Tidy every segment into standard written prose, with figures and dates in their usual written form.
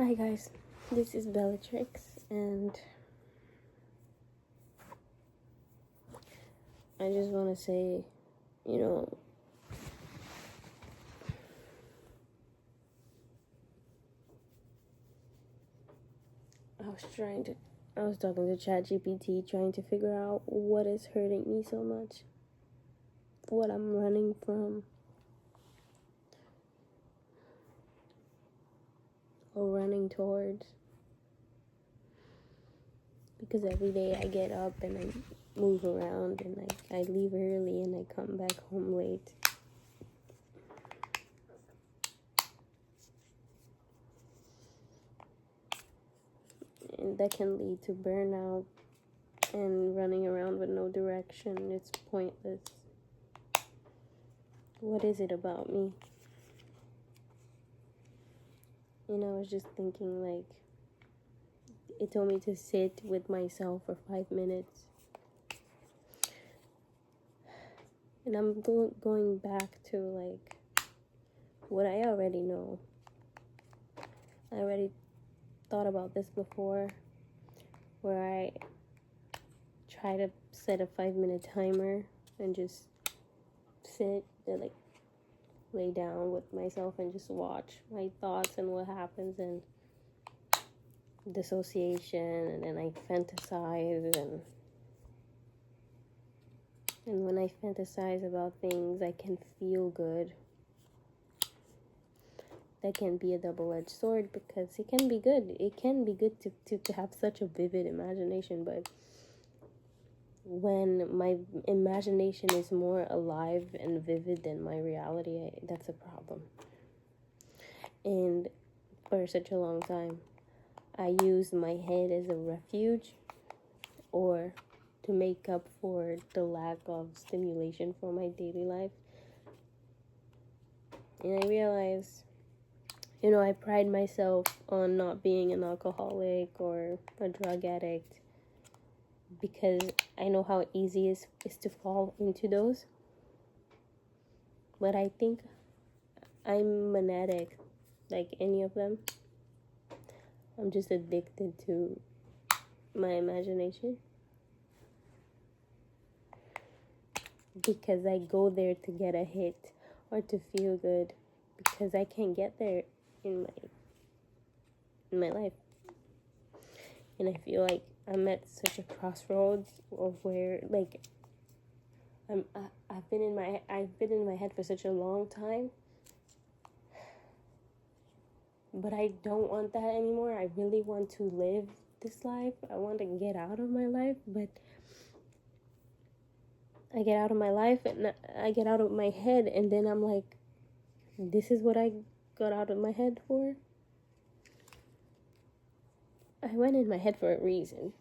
Hi guys, this is Bellatrix, and I just want to say, I was talking to ChatGPT, trying to figure out what is hurting me so much, what I'm running from, or running towards. Because every day I get up and I move around, and I leave early and I come back home late. And that can lead to burnout and running around with no direction. It's pointless. What is it about me? I was just thinking, it told me to sit with myself for 5 minutes. And I'm going back to, what I already know. I already thought about this before, where I try to set a 5-minute timer and just sit and lay down with myself and just watch my thoughts and what happens, and dissociation, and then I fantasize, and when I fantasize about things, I can feel good. That can be a double-edged sword, because it can be good. It can be good to have such a vivid imagination, but when my imagination is more alive and vivid than my reality, that's a problem. And for such a long time, I used my head as a refuge, or to make up for the lack of stimulation for my daily life. And I realized, I pride myself on not being an alcoholic or a drug addict, because I know how easy it is to fall into those. But I think I'm an addict, like any of them. I'm just addicted to my imagination, because I go there to get a hit or to feel good, because I can't get there in my life. And I feel like I'm at such a crossroads of where I've been in my head for such a long time, but I don't want that anymore. I really want to live this life. I want to get out of my life, but I get out of my life and I get out of my head, and then I'm like, this is what I got out of my head for? I went in my head for a reason.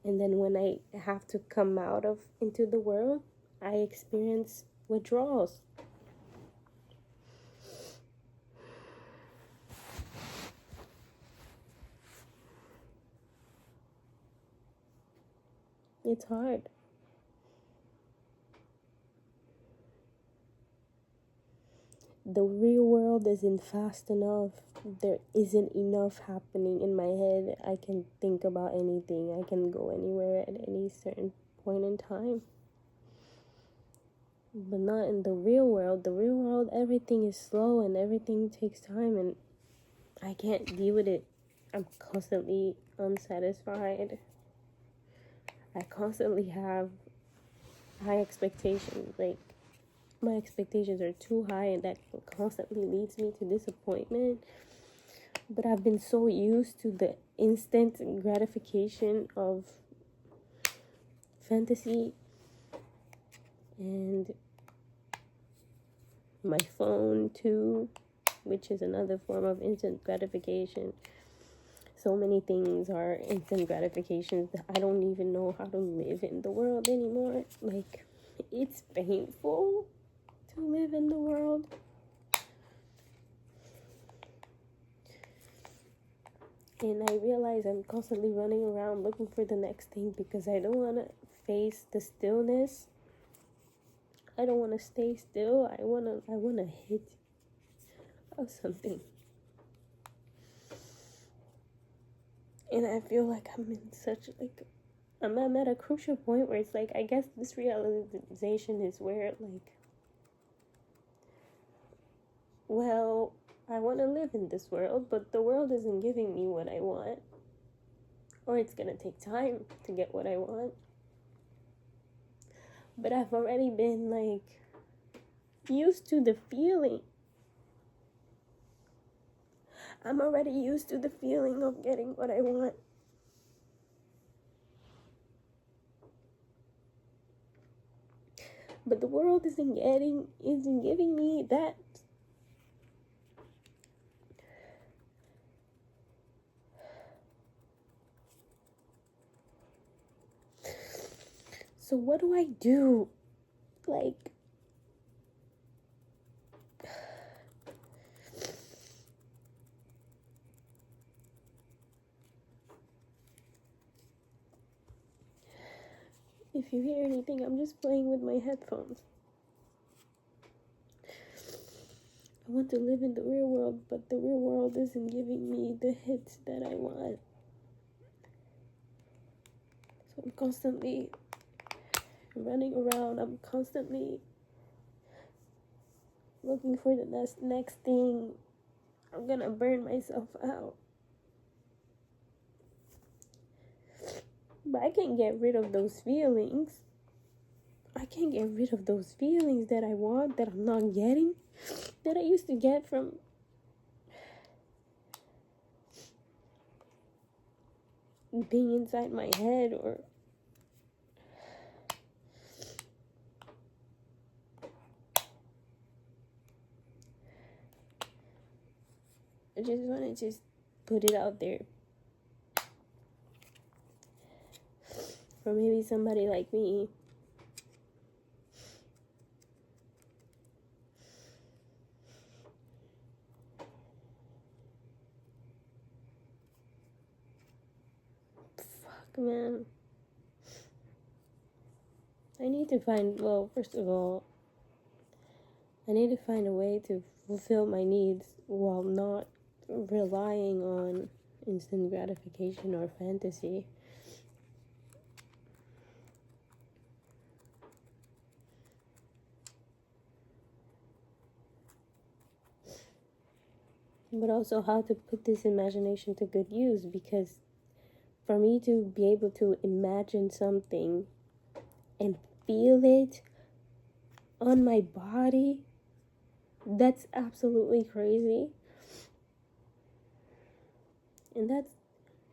And then when I have to come out into the world, I experience withdrawals. It's hard. The real world isn't fast enough. There isn't enough happening in my head. I can think about anything. I can go anywhere at any certain point in time. But not in the real world. The real world, everything is slow and everything takes time, and I can't deal with it. I'm constantly unsatisfied. I constantly have high expectations. My expectations are too high, and that constantly leads me to disappointment. But I've been so used to the instant gratification of fantasy and my phone too, which is another form of instant gratification. So many things are instant gratifications that I don't even know how to live in the world anymore. It's painful to live in the world. And I realize I'm constantly running around looking for the next thing, because I don't want to face the stillness. I don't want to stay still. I want to hit. about something. And I feel like I'm in such, like, I'm at a crucial point where it's like, I guess this realization is where, like, well, I want to live in this world, but the world isn't giving me what I want. Or it's going to take time to get what I want. But I've already been, like, used to the feeling. I'm already used to the feeling of getting what I want. But the world isn't giving me that. So what do I do? Like, if you hear anything, I'm just playing with my headphones. I want to live in the real world, but the real world isn't giving me the hits that I want. So I'm constantly running around. I'm constantly looking for the next thing. I'm gonna burn myself out. But I can't get rid of those feelings. I can't get rid of those feelings that I want, that I'm not getting, that I used to get from being inside my head, or I just want to just put it out there for maybe somebody like me. Fuck, man. I need to find, well, first of all, I need to find a way to fulfill my needs while not relying on instant gratification or fantasy. But also how to put this imagination to good use, because for me to be able to imagine something and feel it on my body, that's absolutely crazy. And that's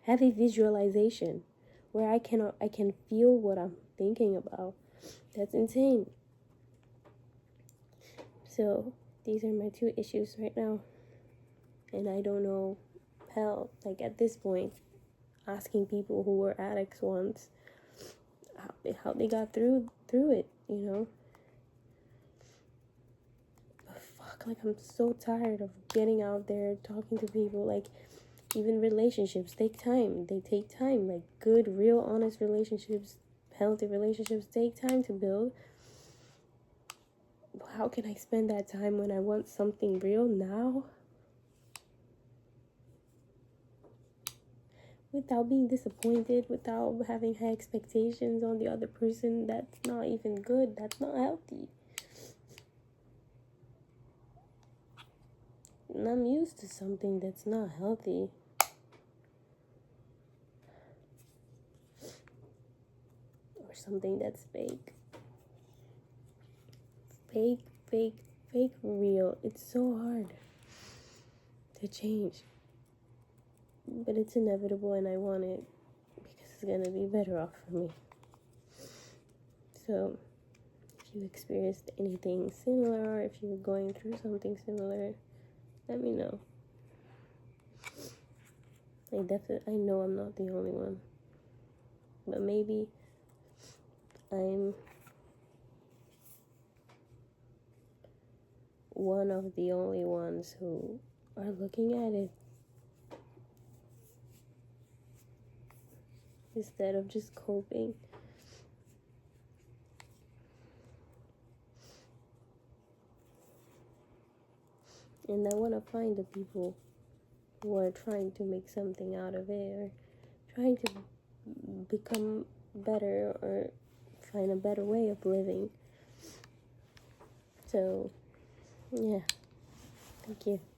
heavy visualization, where I can feel what I'm thinking about. That's insane. So these are my two issues right now, and I don't know, hell, like at this point, asking people who were addicts once how they got through it, you know. But fuck, like, I'm so tired of getting out there talking to people. Like, even relationships take time. They take time. Like, good, real, honest relationships, healthy relationships take time to build. How can I spend that time when I want something real now? Without being disappointed, without having high expectations on the other person. That's not even good. That's not healthy. And I'm used to something that's not healthy. Or something that's fake. Fake real. It's so hard to change. But it's inevitable, and I want it because it's going to be better off for me. So, if you experienced anything similar, or if you're going through something similar, let me know. I know I'm not the only one. But maybe I'm one of the only ones who are looking at it instead of just coping. And I want to find the people who are trying to make something out of it, or trying to become better, or find a better way of living. So, yeah. Thank you.